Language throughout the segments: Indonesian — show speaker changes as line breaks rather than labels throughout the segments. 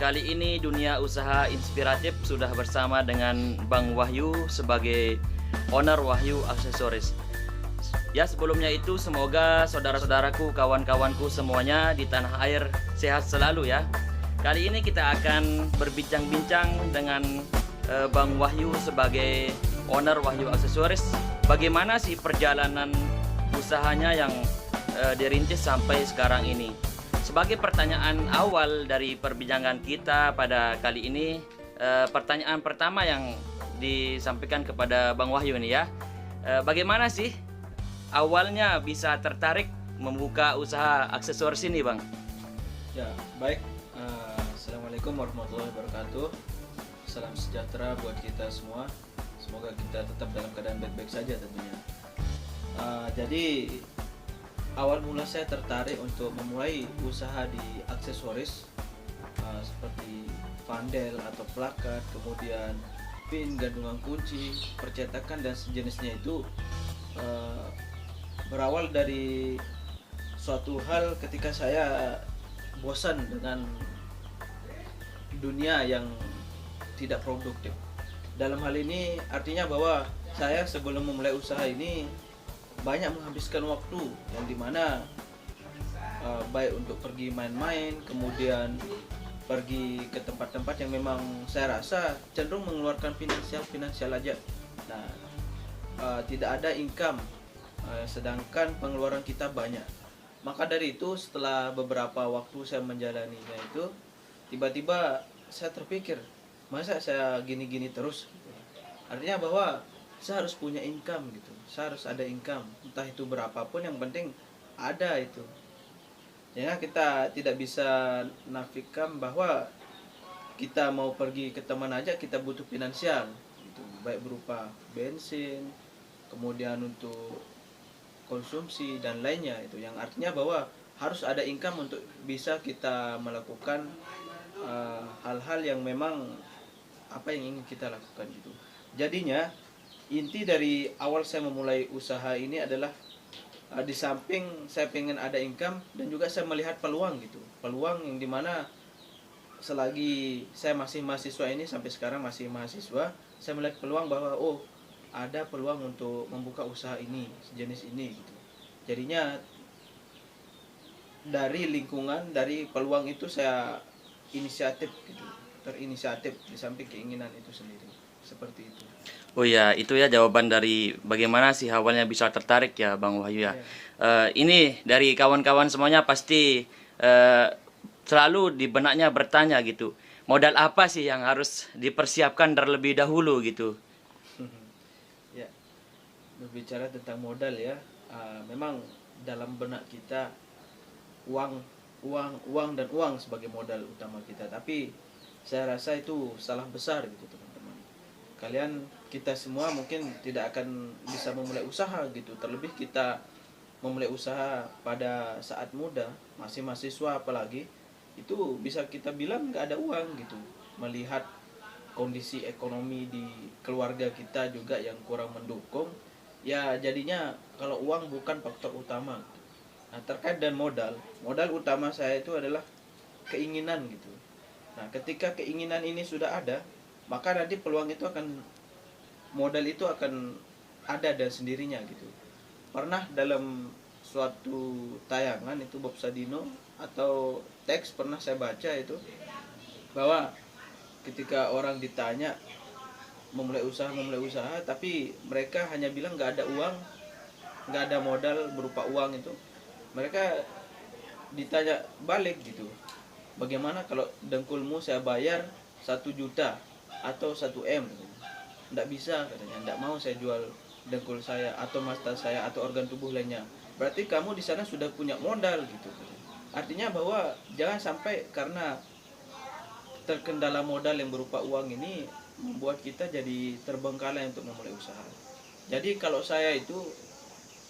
Kali ini dunia usaha inspiratif sudah bersama dengan Bang Wahyu sebagai owner Wahyu Aksesoris. Ya, sebelumnya itu semoga saudara-saudaraku, kawan-kawanku semuanya di tanah air sehat selalu ya. Kali ini kita akan berbincang-bincang dengan Bang Wahyu sebagai owner Wahyu Aksesoris. Bagaimana sih perjalanan usahanya yang dirintis sampai sekarang ini? Sebagai pertanyaan awal dari perbincangan kita pada kali ini, pertanyaan pertama yang disampaikan kepada Bang Wahyu ini ya, bagaimana sih awalnya bisa tertarik membuka usaha aksesoris ini, Bang?
Ya, baik. Assalamualaikum warahmatullahi wabarakatuh. Salam sejahtera buat kita semua. Semoga kita tetap dalam keadaan baik-baik saja tentunya. Jadi awal mula saya tertarik untuk memulai usaha di aksesoris seperti vandel atau plakat, kemudian pin, gantungan kunci, percetakan dan sejenisnya itu berawal dari suatu hal ketika saya bosan dengan dunia yang tidak produktif. Dalam hal ini artinya bahwa saya sebelum memulai usaha ini banyak menghabiskan waktu yang dimana baik untuk pergi main-main, kemudian pergi ke tempat-tempat yang memang saya rasa cenderung mengeluarkan finansial aja. Nah, tidak ada income, sedangkan pengeluaran kita banyak. Maka dari itu setelah beberapa waktu saya menjalaninya itu, tiba-tiba saya terpikir, masa saya gini-gini terus? Artinya bahwa saya harus punya income gitu, saya harus ada income, entah itu berapapun, yang penting ada itu. Ya, kita tidak bisa nafikan bahwa kita mau pergi ke teman aja kita butuh finansial gitu, baik berupa bensin, kemudian untuk konsumsi dan lainnya, itu yang artinya bahwa harus ada income untuk bisa kita melakukan hal-hal yang memang apa yang ingin kita lakukan gitu. Jadinya inti dari awal saya memulai usaha ini adalah di samping saya pengen ada income dan juga saya melihat peluang gitu, peluang yang dimana selagi saya masih mahasiswa ini, sampai sekarang masih mahasiswa, saya melihat peluang bahwa ada peluang untuk membuka usaha ini, sejenis ini gitu. Jadinya dari lingkungan, dari peluang itu saya inisiatif gitu, terinisiatif di samping keinginan itu sendiri, seperti itu.
Oh ya, itu ya jawaban dari bagaimana sih awalnya bisa tertarik ya, Bang Wahyu ya. Ini dari kawan-kawan semuanya pasti selalu di benaknya bertanya gitu, modal apa sih yang harus dipersiapkan terlebih dahulu gitu?
Ya, berbicara tentang modal ya, memang dalam benak kita uang dan uang sebagai modal utama kita, tapi saya rasa itu salah besar gitu teman-teman. Kita semua mungkin tidak akan bisa memulai usaha gitu, terlebih kita memulai usaha pada saat muda, masih mahasiswa apalagi, itu bisa kita bilang nggak ada uang gitu, melihat kondisi ekonomi di keluarga kita juga yang kurang mendukung ya. Jadinya kalau uang bukan faktor utama. Nah, terkait dengan modal utama saya itu adalah keinginan gitu. Nah, ketika keinginan ini sudah ada, maka nanti peluang itu modal itu akan ada dan sendirinya gitu. Pernah dalam suatu tayangan itu Bob Sadino atau teks pernah saya baca itu, bahwa ketika orang ditanya memulai usaha, tapi mereka hanya bilang nggak ada uang, nggak ada modal berupa uang itu, mereka ditanya balik gitu, bagaimana kalau dengkulmu saya bayar 1 juta atau 1 M? Nggak bisa katanya, nggak mau saya jual dengkul saya atau mata saya atau organ tubuh lainnya. Berarti kamu di sana sudah punya modal gitu. Artinya bahwa jangan sampai karena terkendala modal yang berupa uang ini membuat kita jadi terbengkalai untuk memulai usaha. Jadi kalau saya itu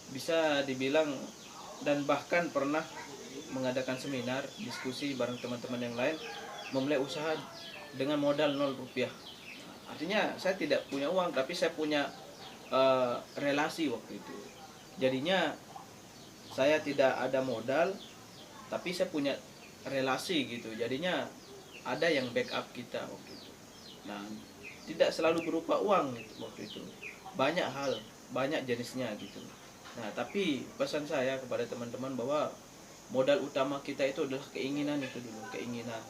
bisa dibilang, dan bahkan pernah mengadakan seminar diskusi bareng teman-teman yang lain, memulai usaha dengan modal 0 rupiah. Artinya saya tidak punya uang, tapi saya punya relasi waktu itu. Jadinya saya tidak ada modal, tapi saya punya relasi gitu. Jadinya ada yang backup kita waktu itu. Nah, tidak selalu berupa uang gitu, waktu itu. Banyak hal, banyak jenisnya gitu. Nah, tapi pesan saya kepada teman-teman bahwa modal utama kita itu adalah keinginan itu dulu, keinginan.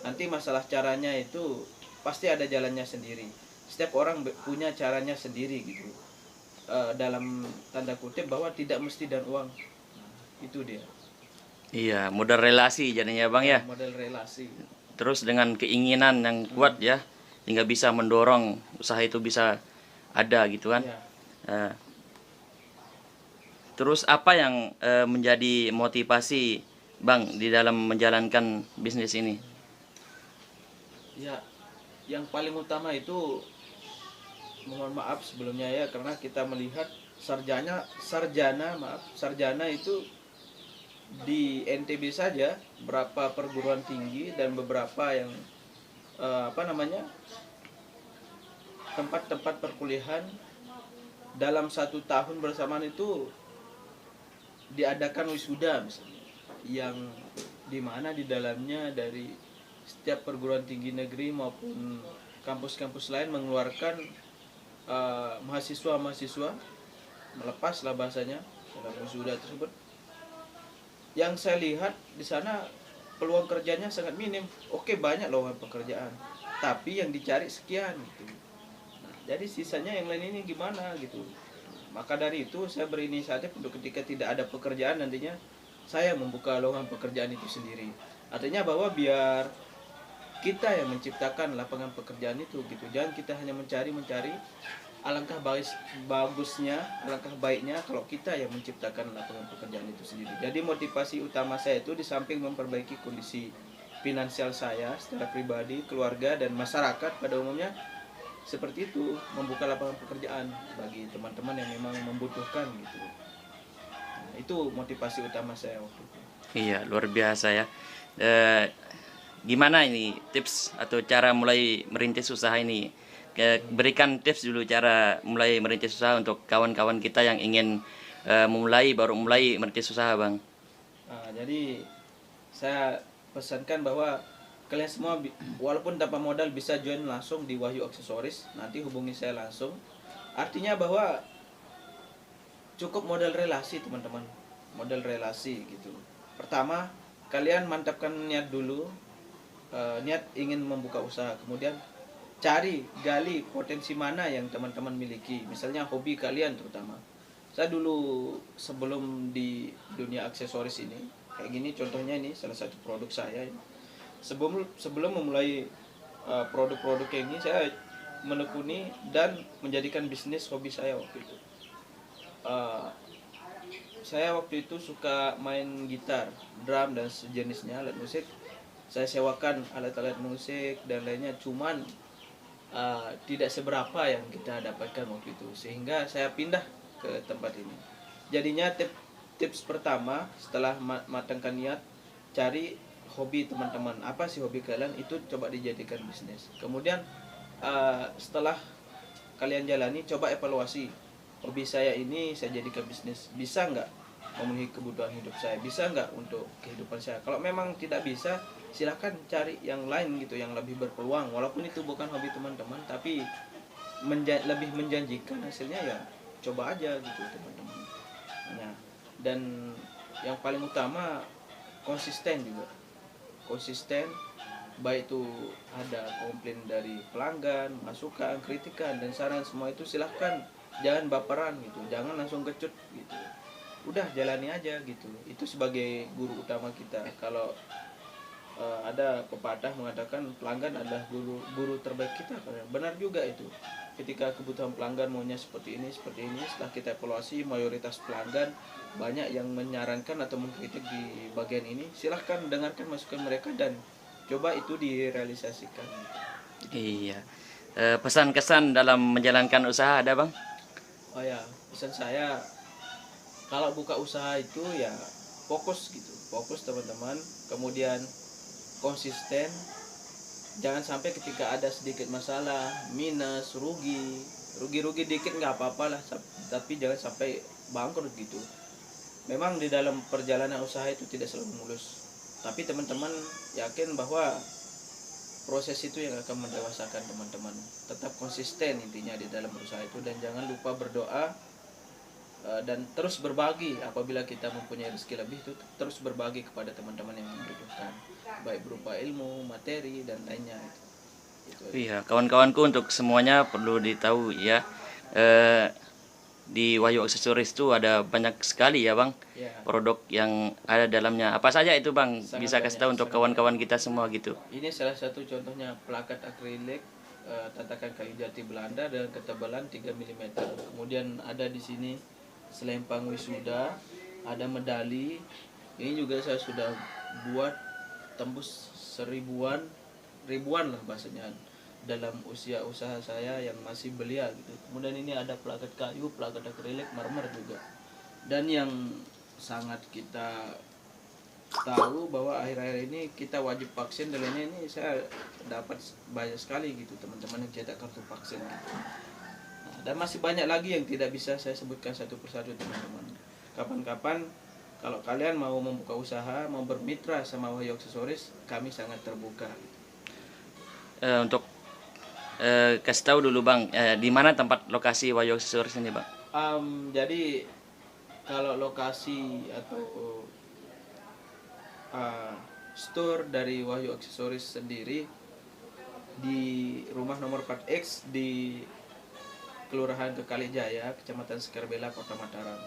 Nanti masalah caranya itu pasti ada jalannya sendiri. Setiap orang punya caranya sendiri gitu. Dalam tanda kutip bahwa tidak mesti dan uang. Nah, itu dia.
Iya, modal relasi jadinya Bang ya.
Model relasi.
Terus dengan keinginan yang kuat ya, hingga bisa mendorong usaha itu bisa ada gitu kan.
Ya.
Eh, terus apa yang menjadi motivasi Bang di dalam menjalankan bisnis ini?
Ya, yang paling utama itu, mohon maaf sebelumnya ya, karena kita melihat sarjana itu di NTB saja berapa perguruan tinggi dan beberapa yang tempat-tempat perkuliahan dalam 1 tahun bersamaan itu diadakan wisuda misalnya, yang dimana di dalamnya dari setiap perguruan tinggi negeri maupun kampus-kampus lain mengeluarkan mahasiswa-mahasiswa, melepaslah bahasanya dalam wisuda tersebut. Yang saya lihat di sana peluang kerjanya sangat minim. Oke, banyak lowongan pekerjaan, tapi yang dicari sekian gitu. Nah, jadi sisanya yang lain ini gimana gitu. Maka dari itu saya berinisiatif untuk ketika tidak ada pekerjaan nantinya saya membuka lowongan pekerjaan itu sendiri. Artinya bahwa biar kita yang menciptakan lapangan pekerjaan itu gitu. Jangan kita hanya mencari. Alangkah baiknya kalau kita yang menciptakan lapangan pekerjaan itu sendiri. Jadi motivasi utama saya itu di samping memperbaiki kondisi finansial saya secara pribadi, keluarga dan masyarakat pada umumnya, seperti itu, membuka lapangan pekerjaan bagi teman-teman yang memang membutuhkan gitu. Nah, itu motivasi utama saya waktu itu.
Iya, luar biasa ya. Gimana ini tips atau cara mulai merintis usaha ini? Berikan tips dulu cara mulai merintis usaha untuk kawan-kawan kita yang ingin baru mulai merintis usaha Bang.
Nah, jadi saya pesankan bahwa kalian semua walaupun tanpa modal bisa join langsung di Wahyu Aksesoris. Nanti hubungi saya langsung. Artinya bahwa cukup modal relasi teman-teman, modal relasi gitu. Pertama, kalian mantapkan niat dulu, niat ingin membuka usaha. Kemudian gali potensi mana yang teman-teman miliki. Misalnya hobi kalian terutama. Saya dulu sebelum di dunia aksesoris ini, kayak gini contohnya, ini salah satu produk saya. Sebelum memulai produk-produk kayak ini, saya menekuni dan menjadikan bisnis hobi saya waktu itu. Saya waktu itu suka main gitar, drum dan sejenisnya alat musik. Saya sewakan alat-alat musik dan lainnya, cuman tidak seberapa yang kita dapatkan waktu itu, sehingga saya pindah ke tempat ini. Jadinya tips pertama setelah matangkan niat, cari hobi teman-teman. Apa sih hobi kalian, itu coba dijadikan bisnis. Kemudian setelah kalian jalani, coba evaluasi, hobi saya ini saya jadikan bisnis, bisa nggak memenuhi kebutuhan hidup saya, bisa nggak untuk kehidupan saya. Kalau memang tidak bisa, silakan cari yang lain gitu, yang lebih berpeluang, walaupun itu bukan hobi teman-teman, tapi lebih menjanjikan hasilnya, ya coba aja gitu teman-teman. Nah, dan yang paling utama konsisten juga, konsisten, baik itu ada komplain dari pelanggan, masukan, kritikan dan saran, semua itu silahkan, jangan baperan gitu, jangan langsung kecut gitu, udah jalani aja gitu. Itu sebagai guru utama kita. Kalau ada pepatah mengatakan pelanggan adalah guru terbaik kita, benar juga itu. Ketika kebutuhan pelanggan maunya seperti ini, setelah kita evaluasi, mayoritas pelanggan banyak yang menyarankan atau mengkritik di bagian ini, silahkan dengarkan masukan mereka dan coba itu direalisasikan.
Iya. Pesan kesan dalam menjalankan usaha ada Bang?
Oh ya, pesan saya, kalau buka usaha itu ya fokus gitu, fokus teman-teman. Kemudian konsisten, jangan sampai ketika ada sedikit masalah, minus, rugi dikit nggak apa-apa lah, tapi jangan sampai bangkrut gitu. Memang di dalam perjalanan usaha itu tidak selalu mulus, tapi teman-teman yakin bahwa proses itu yang akan mendewasakan teman-teman. Tetap konsisten intinya di dalam berusaha itu, dan jangan lupa berdoa dan terus berbagi. Apabila kita mempunyai rezeki lebih itu terus berbagi kepada teman-teman yang membutuhkan, baik berupa ilmu, materi dan lainnya. Itu aja.
Iya, kawan-kawanku, untuk semuanya perlu ditahu ya. Di Wahyu Aksesoris itu ada banyak sekali ya Bang,
Ya,
produk yang ada dalamnya. Apa saja itu Bang?
Sangat
Bisa kasih
banyak,
tahu untuk
sangat
kawan-kawan kita semua gitu.
ini salah satu contohnya plakat akrilik tatakan kayu jati Belanda dengan ketebalan 3 mm. Kemudian ada di sini selempang wisuda, ada medali. Ini juga saya sudah buat tembus ribuan lah bahasanya dalam usia usaha saya yang masih belia gitu. Kemudian ini ada plakat kayu, plakat akrilik, marmer juga. Dan yang sangat kita tahu bahwa akhir-akhir ini kita wajib vaksin, dan ini saya dapat banyak sekali gitu teman-teman yang cetak kartu vaksin gitu. Nah, dan masih banyak lagi yang tidak bisa saya sebutkan satu persatu teman-teman. Kapan-kapan kalau kalian mau membuka usaha, mau bermitra sama Wahyu Aksesoris, kami sangat terbuka.
Untuk kasih tahu dulu Bang, di mana tempat lokasi Wahyu Aksesoris ini Bang?
Jadi kalau lokasi atau store dari Wahyu Aksesoris sendiri di rumah nomor 4X di Kelurahan Kekalijaya, Kecamatan Sekarbela, Kota Mataram.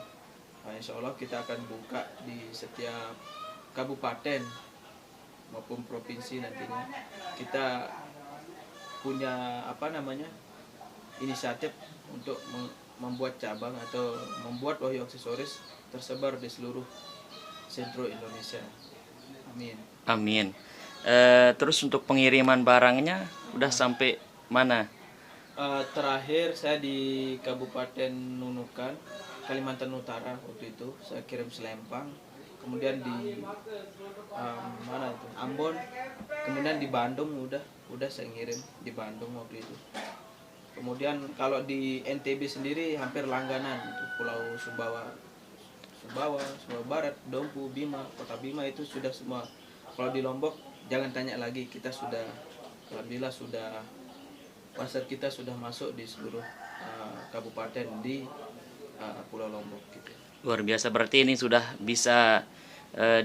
Nah, insya Allah kita akan buka di setiap kabupaten maupun provinsi nantinya. Kita punya inisiatif untuk membuat cabang atau membuat Wahyu Aksesoris tersebar di seluruh seluruh Indonesia. Amin.
Amin. Terus untuk pengiriman barangnya udah sampai mana?
Terakhir saya di Kabupaten Nunukan, Kalimantan Utara waktu itu saya kirim selempang. Kemudian di mana itu, Ambon. Kemudian di Bandung udah saya ngirim di Bandung waktu itu. Kemudian kalau di NTB sendiri hampir langganan itu, Pulau Sumbawa, Sumbawa Barat, Dompu, Bima, Kota Bima itu sudah semua. Kalau di Lombok jangan tanya lagi, kita sudah alhamdulillah sudah pasar kita sudah masuk di seluruh kabupaten di Pulau Lombok gitu.
Luar biasa, berarti ini sudah bisa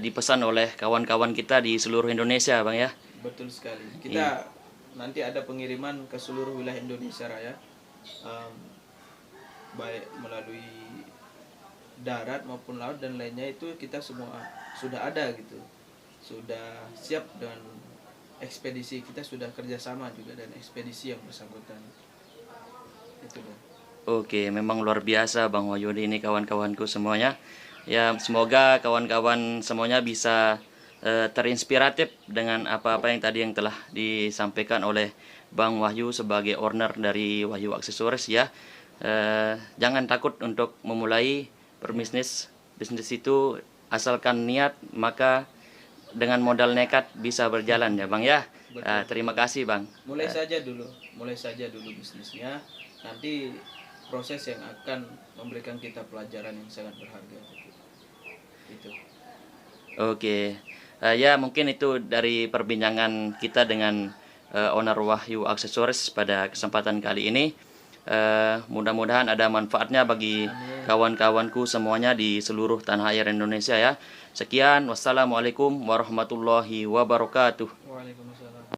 dipesan oleh kawan-kawan kita di seluruh Indonesia Bang ya.
Betul sekali. Kita nanti ada pengiriman ke seluruh wilayah Indonesia Raya, baik melalui darat maupun laut dan lainnya, itu kita semua sudah ada gitu, sudah siap dengan ekspedisi. Kita sudah kerjasama juga dengan ekspedisi yang bersangkutan. Itu dong.
Oke, memang luar biasa Bang Wahyudi ini, kawan-kawanku semuanya. Ya, semoga kawan-kawan semuanya bisa terinspiratif dengan apa-apa yang telah disampaikan oleh Bang Wahyu sebagai owner dari Wahyu Aksesoris ya. Jangan takut untuk memulai berbisnis. Bisnis itu asalkan niat, maka dengan modal nekat bisa berjalan ya Bang ya. Terima kasih Bang.
Mulai saja dulu bisnisnya. Nanti proses yang akan memberikan kita pelajaran yang sangat berharga. Itu.
Oke. Ya, mungkin itu dari perbincangan kita dengan owner Wahyu Aksesoris pada kesempatan kali ini. Mudah-mudahan ada manfaatnya bagi kawan-kawanku semuanya di seluruh tanah air Indonesia ya. Sekian, wassalamualaikum warahmatullahi wabarakatuh.
Waalaikumsalam.